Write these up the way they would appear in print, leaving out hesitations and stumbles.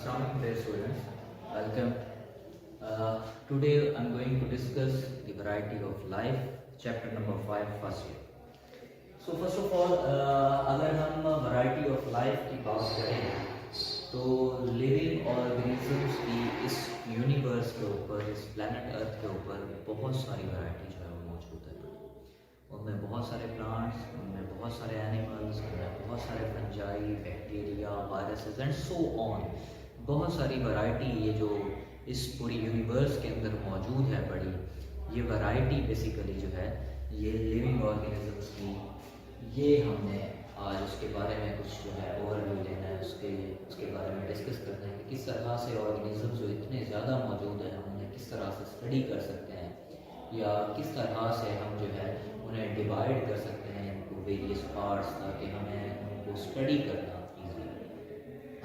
Assalamualaikum dear students, welcome. Today I'm going to discuss the variety of life, chapter number 5, first year. So first of all, अगर हम variety of life की बात करें तो living organisms की इस universe के ऊपर, इस प्लैनेट अर्थ के ऊपर बहुत सारी वैरायटी जो है वो मौजूद है। उनमें बहुत सारे प्लांट्स, उनमें बहुत सारे एनिमल्स, उनमें बहुत सारे fungi, bacteria, viruses and so on, बहुत सारी वैरायटी ये जो इस पूरी यूनिवर्स के अंदर मौजूद है बड़ी, ये वैरायटी बेसिकली जो है ये लिविंग ऑर्गेनिजम्स की, ये हमने आज उसके बारे में कुछ जो है ओवरव्यू लेना है, उसके बारे में डिस्कस करना है कि किस तरह से ऑर्गेनिजम्स जो इतने ज़्यादा मौजूद हैं हम उन्हें किस तरह से स्टडी कर सकते हैं, या किस तरह से हम जो है उन्हें डिवाइड कर सकते हैं इनको वेरियस पार्ट्स, ताकि हमें उनको स्टडी करना ईजी।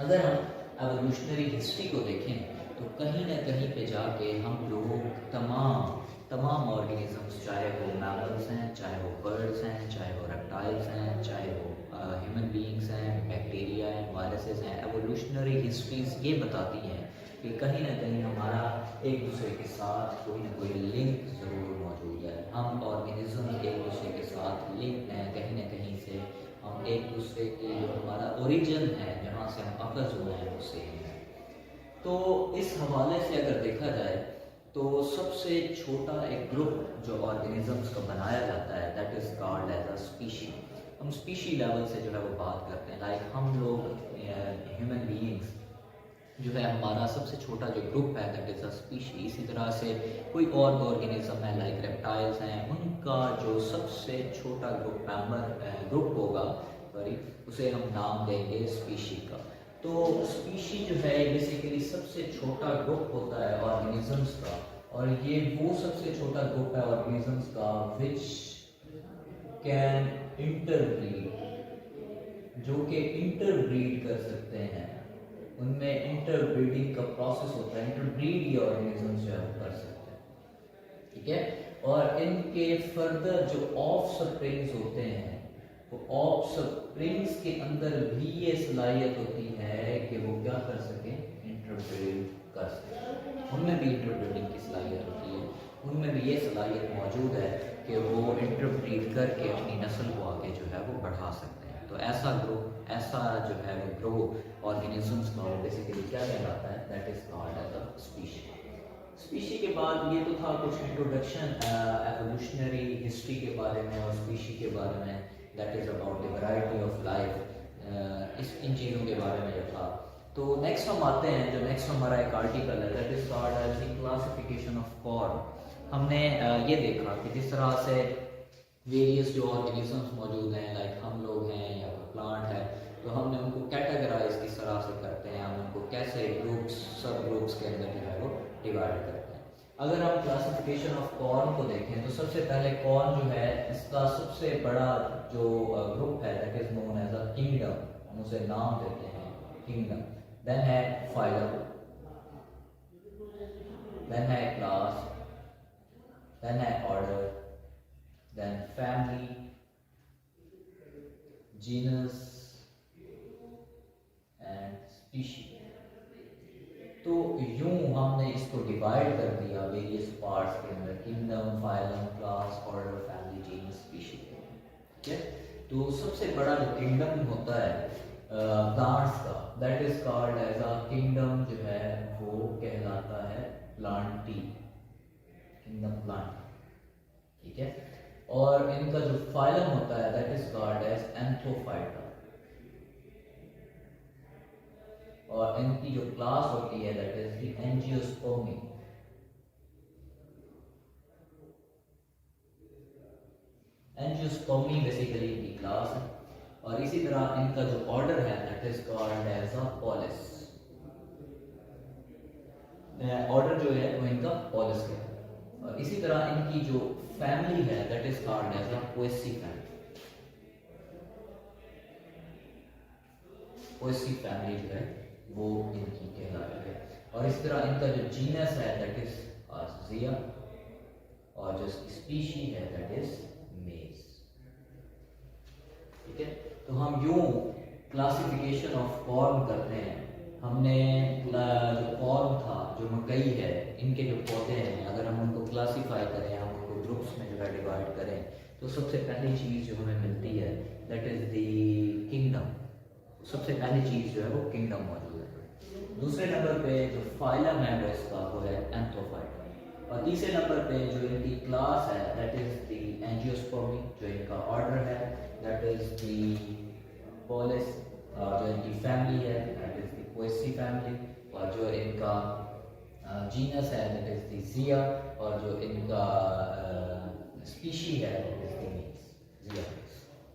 अगर हम एवोल्यूशनरी हिस्ट्री को देखें तो कहीं ना कहीं पे जाके हम लोग तमाम ऑर्गेनिजम्स, चाहे वो मैमल्स हैं, चाहे वो बर्ड्स हैं, चाहे वो रेप्टाइल्स हैं, चाहे वो ह्यूमन बीइंग्स हैं, बैक्टीरिया हैं, वायरसेस हैं, एवोल्यूशनरी हिस्ट्रीज ये बताती हैं कि कहीं ना कहीं हमारा एक दूसरे के साथ कोई ना कोई लिंक ज़रूर मौजूद है। हम ऑर्गेनिज्म एक दूसरे के साथ लिंक हैं, कहीं ना कहीं से हम एक दूसरे के जो हमारा ओरिजिन है, जहाँ से हम अखज़ हुए हैं, उससे हैं। तो इस हवाले से अगर देखा जाए तो सबसे छोटा एक ग्रुप जो ऑर्गेनिजम्स का बनाया जाता है that is called as a species. हम स्पीशी लेवल से जो है वो बात करते हैं, लाइक हम लोग ह्यूमन बीइंग्स जो है हमारा सबसे छोटा जो ग्रुप है दैट इज़ अ स्पीशी। इसी तरह से कोई और ऑर्गेनिज्म है लाइक रेप्टाइल्स हैं, उनका जो सबसे छोटा ग्रुप होगा उसे हम नाम देंगे स्पीशी का। तो स्पीशी जो है बेसिकली सबसे छोटा ग्रुप होता है ऑर्गेनिजम्स का, और ये वो सबसे छोटा ग्रुप है ऑर्गेनिजम्स का विच कैन इंटरब्रीड, जो कि इंटरब्रीड कर सकते हैं। उनमें इंटरब्रीडिंग का प्रोसेस होता है, इंटरब्रीड ये ऑर्गेनिजम्स जो है वो कर सकते हैं, ठीक है। और इनके फर्दर जो ऑफ स्प्रिंग्स होते हैं, वो ऑफ स्प्रिंग्स के अंदर भी ये सलाहियत होती है कि वो क्या कर सकें, इंटरब्रीड कर सकें। उनमें भी इंटरब्रीडिंग की सलाहियत होती है, उनमें भी ये सलाहियत मौजूद है कि वो इंटरब्रीड करके अपनी नस्ल को आगे जो है वो बढ़ा सकते हैं। तो ऐसा जो है वो ग्रुप ऑर्गेनिजम्स का वो बेसिकली क्या कहलाता है, that is called as a species. Species के बाद ये तो था कुछ इंट्रोडक्शन एवोल्यूशनरी हिस्ट्री के बारे में और स्पीशी के बारे में, that is about the variety of life, इन चीज़ों के बारे में जो था। तो नेक्स्ट हम आते हैं, जो नेक्स्ट हमारा एक आर्टिकल है that is called as the classification of form. हमने ये देखा कि जिस तरह से वेरियस जो ऑर्गेनिजम्स मौजूद हैं, लाइक हम लोग हैं या कोई प्लांट है, तो हमने उनको कैटेगराइज किस तरह से करते हैं, हम उनको कैसे ग्रुप्स, सब ग्रुप्स के अंदर जो है वो डिवाइड करते हैं। अगर हम क्लासिफिकेशन ऑफ कॉर्न को देखें तो सबसे पहले कॉर्न जो है इसका सबसे बड़ा जो ग्रुप है that is known as a kingdom, हम उसे नाम देते हैं किंगडम। देन है फाइलम, देन है क्लास, देन है order, then family, genus and species। तो यूं हमने इसको डिवाइड कर दिया वेरियस पार्ट्स के अंदर, kingdom, phylum, class, order, family, genus, species, ठीक है। तो सबसे बड़ा जो किंगडम होता है प्लांट्स का, that is called as a kingdom, जो है वो कहलाता है प्लांटी, किंगडम प्लांट, ठीक है। और इनका जो फाइलम होता है that is called as anthophyta, और इनकी जो क्लास होती है that is the angiospermae. Angiospermae basically इनकी क्लास है, और इसी तरह इनका जो ऑर्डर है that is called as a poales. Order जो है वो इनका पॉलिस है, और इसी तरह इनकी जो फैमिली है that is called as a poaceae family. Poaceae family जो है वो इनकी कहलाती है, और इस तरह इनका जो जीनस है दैट इज आर्जिया, और जो स्पीशी है दैट इज मेज, ठीक है। तो हम यूं क्लासिफिकेशन ऑफ कॉर्न करते हैं ہم نے جو کارن تھا، جو مکئی ہے، ان کے جو پودے ہیں، اگر ہم ان کو کلاسیفائی کریں، ہم ان کو گروپس میں جو ہے ڈیوائڈ کریں، تو سب سے پہلی چیز جو ہمیں ملتی ہے دیٹ از دی کنگڈم. سب سے پہلی چیز جو ہے وہ کنگڈم موجود ہے. دوسرے نمبر پہ جو فائلم ہے وہ اس کا وہ ہے اینتھوفائٹ. اور تیسرے نمبر پہ جو ان کی کلاس ہے دیٹ از دی اینجیوسپرمی. جو ان کا آرڈر ہے دیٹ از دی پولس. جو ان کی فیملی ہے دیٹ از دی پویسی فیملی. اور جو ان کا جینس ہے دیٹ از دی زیا. اور جو ان کا اسپیشی ہے دیٹ از دی میکس زیا.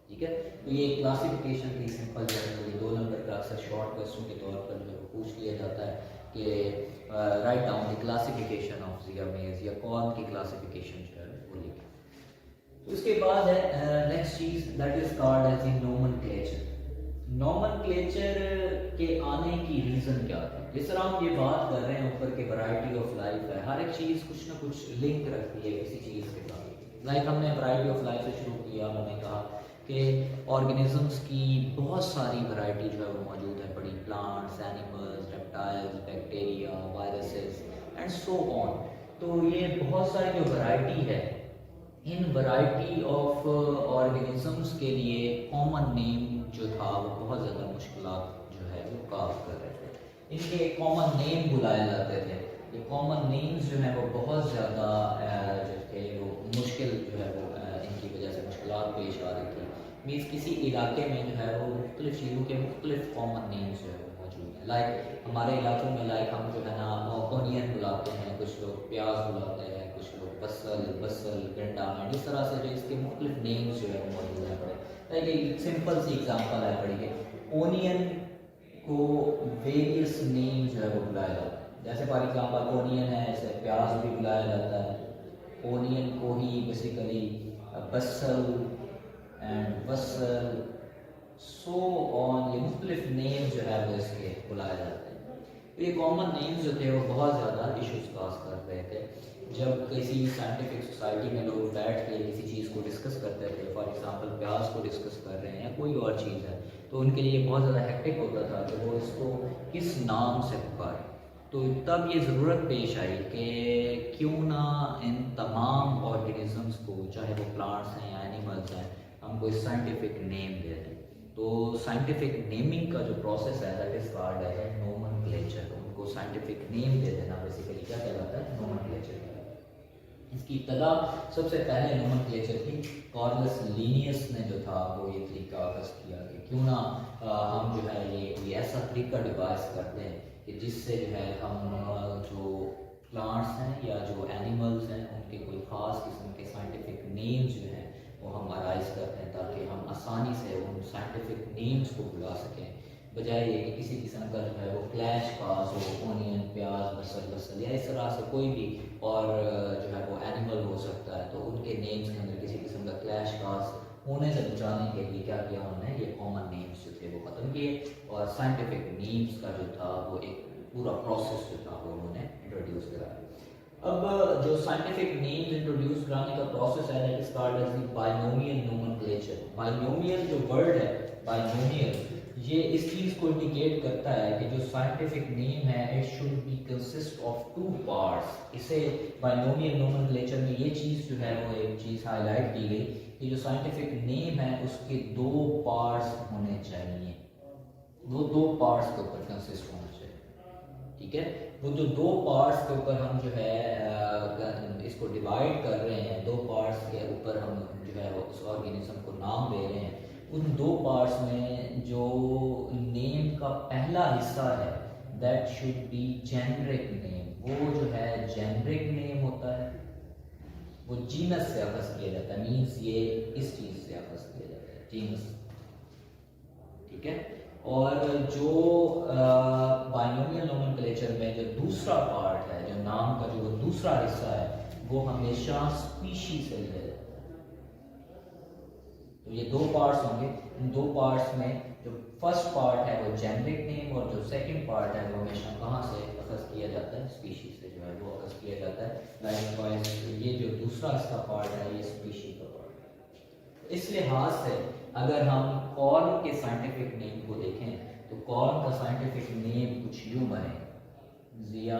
ٹھیک ہے. تو یہ کلاسیفیکیشن تھی سمپل جو ہے. یہ 2 نمبر کا اکثر شارٹ کوسچن کے طور پر جو ہے پوچھ لیا جاتا ہے کہ write down the classification of زیا میز یا کارن کی کلاسیفیکیشن جو ہے وہ لکھیں. تو اس کے بعد ہے نیکسٹ چیز that is called as the nomenclature. Nomenclature کے آنے کی ریزن کیا تھا؟ جس طرح ہم یہ بات کر رہے ہیں اوپر کہ ورائٹی آف لائف ہے، ہر ایک چیز کچھ نہ کچھ لنک رکھتی ہے کسی چیز کے ساتھ. لائک ہم نے ورائٹی آف لائف سے شروع کیا، ہم نے کہا کہ آرگینزمس کی بہت ساری ورائٹی جو ہے وہ موجود ہے پڑی. Plants, animals, reptiles, bacteria, viruses and so on. تو یہ بہت ساری جو ورائٹی ہے، ان ورائٹی آف آرگینزمس کے لیے کامن نیم جو تھا وہ بہت زیادہ مشکلات جو ہے وہ کاز کر رہے تھے. ان کے کامن نیم بلائے جاتے تھے. یہ کامن نیمز جو ہیں وہ بہت زیادہ جو تھے وہ مشکل جو ہے وہ ان کی وجہ سے مشکلات پیش آ رہی تھی. مینس کسی علاقے میں جو ہے وہ مختلف چیزوں کے مختلف کامن نیمز جو ہے وہ موجود ہیں. لائک ہمارے علاقوں میں لائک ہم جو ہے نا اونین بلاتے ہیں، کچھ لوگ پیاز بلاتے ہیں، کچھ لوگ بصل گنڈا. اس طرح سے جو اس کے مختلف نیمز جو ہے وہ موجود ہیں. پڑے ایک سمپل سی ایگزامپل ہے پڑی کہ اونین کو ویریس نیم جو ہے وہ بلایا جاتا ہے. جیسے فار ایگزامپل اونین ہے، اسے پیاز بھی بلایا جاتا ہے. اونین کو ہی بیسیکلی بصل اینڈ بصل سو آن، یہ مختلف نیم جو ہے وہ اس کے بلائے جاتے ہیں. تو یہ کامن نیمز جو تھے وہ بہت زیادہ ایشوز کاز کر رہے تھے. جب کسی سائنٹیفک سوسائٹی میں لوگ بیٹھ کے کسی چیز کو ڈسکس کرتے تھے، فار ایگزامپل پیاز کو ڈسکس کر رہے ہیں یا کوئی اور چیز ہے، تو ان کے لیے بہت زیادہ ہیکٹک ہوتا تھا کہ وہ اس کو کس نام سے پکاریں. تو تب یہ ضرورت پیش آئی کہ کیوں نہ ان تمام آرگینزمس کو، چاہے وہ پلانٹس ہیں یا اینیملس ہیں، ہم کو سائنٹیفک نیم دے دیں. تو سائنٹیفک نیمنگ کا جو پروسیس ہے that is called as nomenclature. ان کو سائنٹیفک نیم دے دینا بیسیکلی کیا کہلاتا ہے؟ نومنکلیچر. اس کی ابتدا سب سے پہلے نومنکلیچر کی کارلس لینیس نے جو تھا وہ یہ طریقہ آغاز کیا کہ کیوں نہ ہم جو ہے یہ کوئی ایسا طریقہ ڈیوائز کرتے ہیں کہ جس سے جو ہے ہم جو پلانٹس ہیں یا جو اینیملز ہیں ان کے کوئی خاص قسم کے سائنٹیفک نیمز جو ہیں وہ ہم ارائز کرتے ہیں تاکہ ہم آسانی سے ان سائنٹیفک نیمز کو بلا سکیں، بجائے یہ کہ کسی قسم کا جو ہے وہ کلیش کاز ہو. اونین، پیاز، بصل یا اس طرح سے کوئی بھی اور جو ہے وہ اینیمل ہو سکتا ہے، تو ان کے نیمز کے اندر کسی قسم کا کلیش کاز ہونے سے بچانے کے لیے کیا کیا انہوں نے، یہ کامن نیمز جو تھے وہ ختم کیے اور سائنٹیفک نیمز کا جو تھا وہ ایک پورا پروسیس جو تھا وہ انہوں نے انٹروڈیوس کرایا. اب جو سائنٹیفک نیمز انٹروڈیوس کرانے کا پروسیس ہے that is called as the binomial nomenclature. Binomial جو ورڈ ہے بائنومیل، یہ اس چیز کو انڈیکیٹ کرتا ہے کہ جو سائنٹیفک نیم ہے it should be consist of 2 parts. اسے بائنومیل نومنکلیچر میں یہ چیز جو ہے وہ ایک چیز ہائی لائٹ کی گئی کہ جو سائنٹیفک نیم ہے اس کے 2 پارٹس ہونے چاہیے. وہ 2 پارٹس کے اوپر کنسسٹ ہونا چاہیے. ٹھیک ہے. وہ جو 2 پارٹس کے اوپر ہم جو ہے اس کو ڈیوائڈ کر رہے ہیں، 2 پارٹس کے اوپر ہم جو ہے اس آرگینزم کو نام دے رہے ہیں، ان 2 پارٹس میں جو نیم کا پہلا حصہ ہے دیٹ شوڈ بی جینرک نیم. وہ جو ہے جینرک نیم ہوتا ہے، وہ جینس سے اخذ کیا جاتا ہے. مینس یہ اس چیز سے اخذ کیا جاتا ہے، جینس. ٹھیک ہے. اور جو بائنومیل نومنکلیچر میں جو دوسرا پارٹ ہے، جو نام کا جو دوسرا حصہ ہے، وہ ہمیشہ اسپیشی سے لیا جاتا ہے. تو یہ 2 پارٹس ہوں گے. ان 2 پارٹس میں جو فرسٹ پارٹ ہے وہ جینرک نیم اور جو سیکنڈ پارٹ ہے وہ ہمیشہ کہاں سے اخذ کیا جاتا ہے؟ اسپیشی سے جو ہے وہ اخذ کیا جاتا ہے. لائک وائز یہ جو دوسرا اس کا پارٹ ہے یہ اسپیشی کا پارٹ ہے. اس لحاظ سے اگر ہم کارن کے سائنٹیفک نیم کو دیکھیں تو कॉर्न का साइंटिफिक नेम कुछ यूं बने, जिया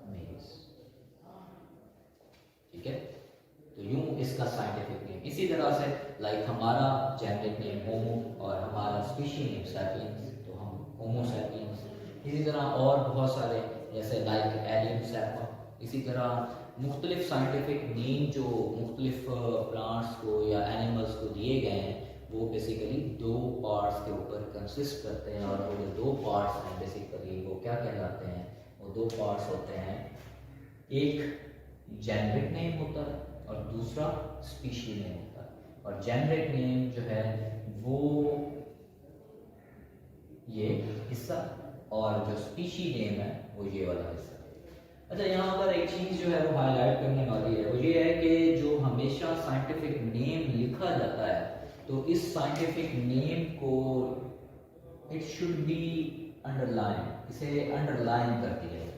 मेज, ठीक है। तो यूं इसका साइंटिफिक नेम। इसी तरह से लाइक हमारा जेनेरिक नेम होमो और हमारा स्पीशी नेम सैपियंस, तो हम होमो सैपियंस। इसी तरह और बहुत सारे जैसे लाइक एलियन सैपा। इसी तरह मुख्तलिफ साइंटिफिक नेम जो मुख्तलिफ प्लांट्स को या एनिमल्स को दिए गए हैं वो बेसिकली दो पार्ट्स के ऊपर कंसिस्ट करते हैं, और वो जो दो पार्ट्स हैं बेसिकली वो क्या कहलाते हैं, वो दो पार्ट्स होते हैं, एक जेनेरिक नेम होता है और दूसरा स्पीशी नेम होता है। और जेनेरिक नेम जो है वो ये हिस्सा, और जो स्पीशी नेम है वो ये वाला हिस्सा। अच्छा, यहाँ पर एक चीज़ जो है वो हाईलाइट करने वाली है, वो ये है कि जो हमेशा साइंटिफिक नेम लिखा जाता है तो इस साइंटिफिक नेम को इट शुड बी अंडरलाइन, इसे अंडरलाइन कर दिया जाए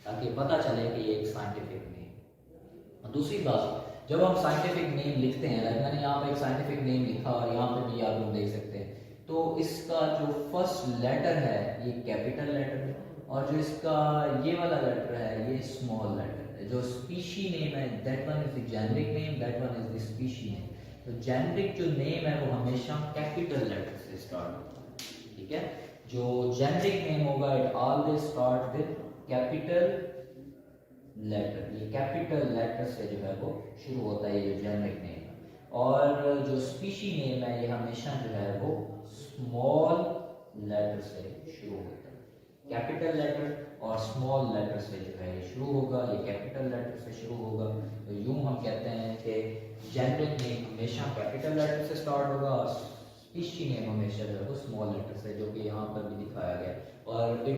ताकि पता चले कि ये एक साइंटिफिक नेम। और दूसरी बात, जब हम साइंटिफिक नेम लिखते हैं, लाइक मैंने यहाँ पे एक साइंटिफिक नेम लिखा और यहाँ पे भी आप लोग देख सकते हैं, तो इसका जो फर्स्ट लेटर है ये कैपिटल लेटर है, और जो इसका ये वाला लेटर है ये स्मॉल लेटर है। जो स्पीशी नेम है that one is the generic name, that one is the species name. तो जेनेरिक जो नेम है वो हमेशा कैपिटल लेटर से स्टार्ट होता है, ठीक है। जो जेनेरिक नेम होगा it always start with capital letter, ये कैपिटल लेटर से जो है वो शुरू होता है, ये जो जेनेरिक नेम है। और जो स्पीशी नेम है ये हमेशा जो है वो स्मॉल लेटर से शुरू होता है, कैपिटल लेटर और स्मॉल लेटर से जो है ये शुरू होगा, ये कैपिटल लेटर से शुरू होगा। तो यूं हम कहते हैं कि जेनेरिक नेम हमेशा कैपिटल लेटर से स्टार्ट होगा और स्पीशी नेम हमेशा जो है वो स्मॉल लेटर से, जो कि यहाँ पर भी दिखाया गया। और